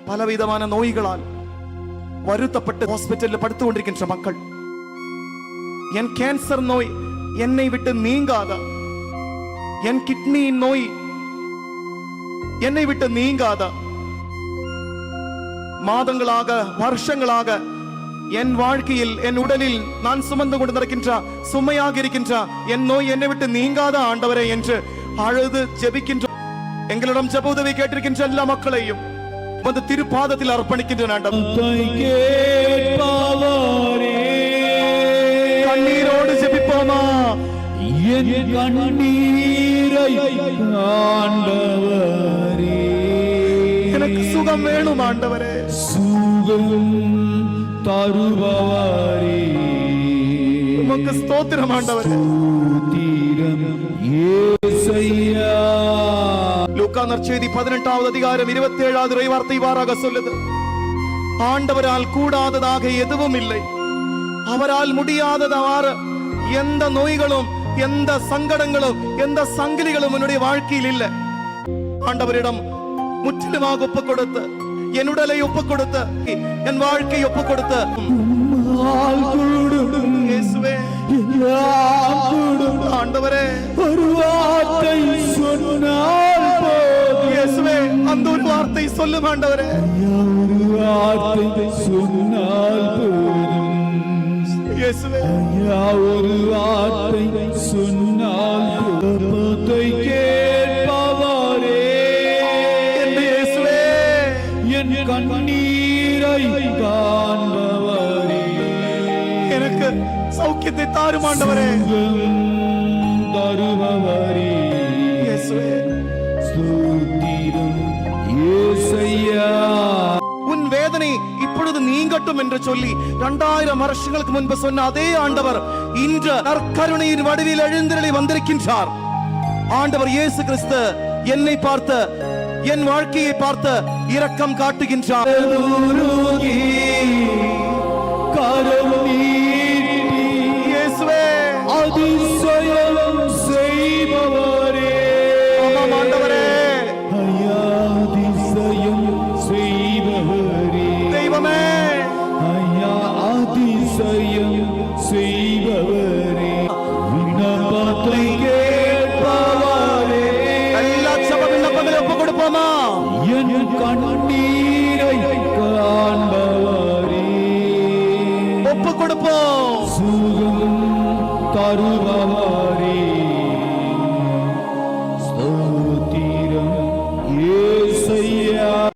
பலவிதமான நோய்களால் வருத்தப்பட்டு ஹாஸ்பிட்டலில் படுத்துக்கொண்டிருக்கின்ற மக்கள், என் கேன்சர் நோய் என்னை விட்டு நீங்காதா, என் கிட்னி நோய் என்னை விட்டு நீங்காதா, மாதங்களாக வருஷங்களாக என் வாழ்க்கையில் என் உடலில் நான் சுமந்து கொண்டு நடக்கின்ற சுமையாக இருக்கின்ற என் நோய் என்னை விட்டு நீங்காத ஆண்டவரே என்று அழுது ஜெபிக்கின்ற எங்களிடம் ஜெப உதவி கேட்டிருக்கின்ற எல்லா மக்களையும் வந்து திருப்பாதத்தில் அர்ப்பணிக்கின்ற கண்ணீரோடு ஜெபிப்போமா? எனக்கு சுகம் வேணும் ஆண்டவரே, சுகம் தருபவரே, உமக்கு ஸ்தோத்திரம் ஆண்டவரே. லூக்கா நற்செய்தி 18வது அதிகாரம் 27வது இறைவார்த்தை இவ்வாறாக சொல்லுது, ஆண்டவரால் கூடாததாக எதுவும் இல்லை, அவரால் முடியாதவாறு எந்த நோய்களும் எந்த சங்கடங்களும் எந்த சங்கிலிகளும் என்னுடைய வாழ்க்கையில் இல்லை. ஆண்டவரிடம் முற்றிலுமாக ஒப்புக் கொடுத்து, என் உடலை ஒப்புக் கொடுத்து, என் வாழ்க்கை ஒப்புக் கொடுத்து, ஆண்டவரே ஒரு வார்த்தை சொன்னால் போதும், இயேசுவே அந்த ஒரு வார்த்தை சொல்லும் ஆண்டவரே, ஒரு வார்த்தை சொன்னால் போதும், இயேசுவே ஒரு வார்த்தை சொன்னால் போதும், கேட்பவரே, இயேசுவே என் கண்ணீரை காண்பவரே, எனக்கு சௌக்கியத்தை தாரும் ஆண்டவரே, தருபவரே, இயேசுவே ஸ்தோத்திரம் இயேசையா. உன் வேதனை இப்பொழுது நீங்கட்டும் என்று சொல்லி 2000 வருஷங்களுக்கு முன்பு சொன்ன அதே ஆண்டவர் இன்று நற்கருணையின் வடிவில் எழுந்தருளி வந்திருக்கின்றார். ஆண்டவர் இயேசு கிறிஸ்து என்னை பார்த்து, என் வாழ்க்கையை பார்த்து இரக்கம் காட்டுகின்றார். இயேசுவே அதிசயம் செய்பவரே, ஆமாம் ஆண்டவரே, அதிசயம் செய்பவரே, தெய்வமே அதிசயம் செய்பவரே, விண்ணப்பத்தை கேட்பவரே, எல்லா சப விண்ணப்பங்களை ஒப்புக் கொடுப்போமா? என் கண்ணீரை